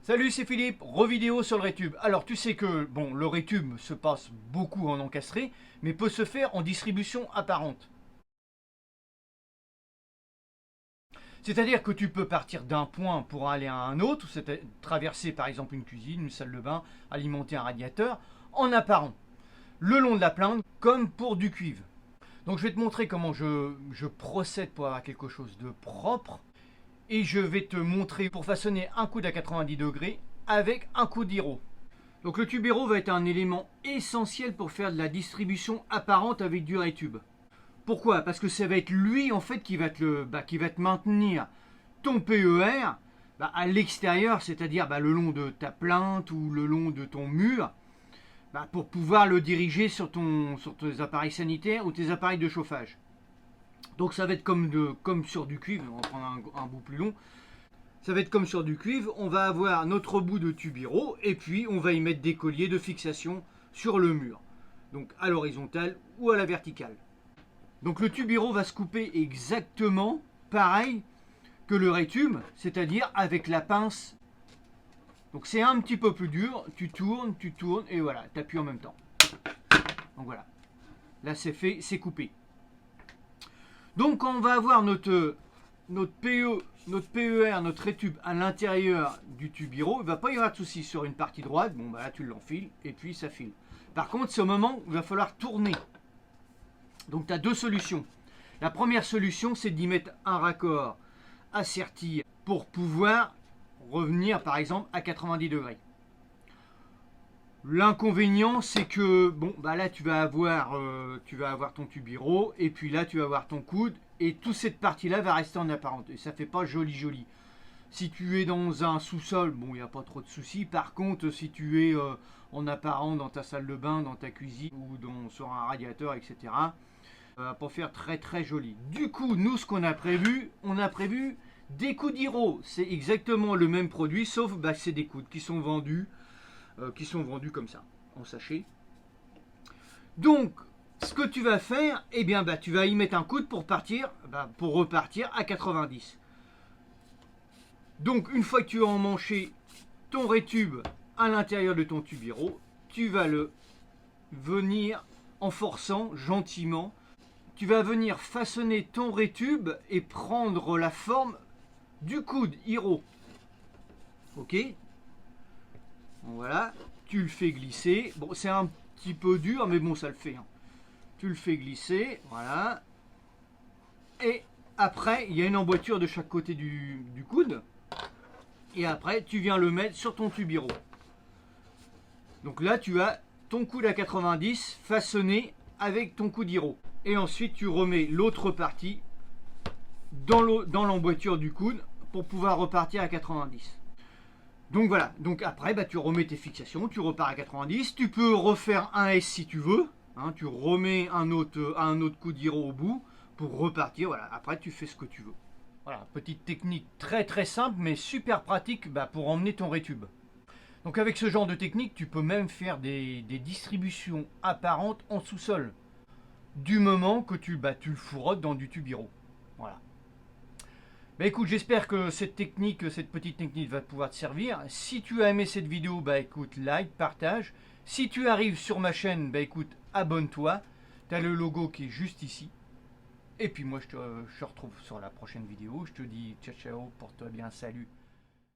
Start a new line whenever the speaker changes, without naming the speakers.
Salut, c'est Philippe, revidéo sur le Rétube. Alors tu sais que bon, le Rétube se passe beaucoup en encastré, mais peut se faire en distribution apparente. C'est-à-dire que tu peux partir d'un point pour aller à un autre, c'est traverser par exemple une cuisine, une salle de bain, alimenter un radiateur, en apparent, le long de la plainte, comme pour du cuivre. Donc je vais te montrer comment je procède pour avoir quelque chose de propre. Et je vais te montrer pour façonner un coude à 90 degrés avec un coude Hiro. Donc le tube Hiro va être un élément essentiel pour faire de la distribution apparente avec du Rétube. Pourquoi? Parce que ça va être lui en fait qui va te maintenir ton PER à l'extérieur, c'est-à-dire le long de ta plainte ou le long de ton mur, pour pouvoir le diriger sur tes appareils sanitaires ou tes appareils de chauffage. Donc ça va être comme sur du cuivre, on va prendre un bout plus long. Ça va être comme sur du cuivre, on va avoir notre bout de tube Hiro et puis on va y mettre des colliers de fixation sur le mur. Donc à l'horizontale ou à la verticale. Donc le tube Hiro va se couper exactement pareil que le Rétube, c'est-à-dire avec la pince. Donc c'est un petit peu plus dur, tu tournes et voilà, tu appuies en même temps. Donc voilà, là c'est fait, c'est coupé. Donc quand on va avoir notre PER, notre Rétube à l'intérieur du tube Hiro, il ne va pas y avoir de souci sur une partie droite. Bon, là tu l'enfiles et puis ça file. Par contre, c'est au moment où il va falloir tourner. Donc tu as deux solutions. La première solution, c'est d'y mettre un raccord asserti pour pouvoir revenir par exemple à 90 degrés. L'inconvénient, c'est que là tu vas avoir ton tube Hiro et puis là tu vas avoir ton coude et toute cette partie-là va rester en apparente et ça fait pas joli. Si tu es dans un sous-sol, bon, il n'y a pas trop de soucis. Par contre, si tu es en apparent dans ta salle de bain, dans ta cuisine ou sur un radiateur, etc., ça va pas faire très joli. Du coup, nous, ce qu'on a prévu, des coudes Hiro. C'est exactement le même produit, sauf c'est des coudes qui sont vendus comme ça, en sachet. Donc, ce que tu vas faire, tu vas y mettre un coude pour repartir à 90. Donc, une fois que tu as emmanché ton Rétube à l'intérieur de ton tube Hiro, tu vas le venir en forçant gentiment. Tu vas venir façonner ton Rétube et prendre la forme du coude Hiro. Ok? Voilà, tu le fais glisser. Bon, c'est un petit peu dur, mais bon, ça le fait. Hein. Tu le fais glisser, voilà. Et après, il y a une emboîture de chaque côté du coude. Et après, tu viens le mettre sur ton tube Hiro. Donc là, tu as ton coude à 90 façonné avec ton coude Hiro. Et ensuite, tu remets l'autre partie dans l'emboîture du coude pour pouvoir repartir à 90. Donc voilà, donc après tu remets tes fixations, tu repars à 90, tu peux refaire un S si tu veux, hein, tu remets un autre coup d'Hiro au bout pour repartir, voilà, après tu fais ce que tu veux. Voilà, petite technique très simple mais super pratique pour emmener ton Rétube. Donc avec ce genre de technique, tu peux même faire des distributions apparentes en sous-sol, du moment que tu le fourrottes dans du tube Hiro. Voilà. Écoute, j'espère que cette petite technique va pouvoir te servir. Si tu as aimé cette vidéo, écoute, like, partage. Si tu arrives sur ma chaîne, écoute, abonne-toi. Tu as le logo qui est juste ici. Et puis moi, je te retrouve sur la prochaine vidéo. Je te dis ciao, porte-toi bien, salut.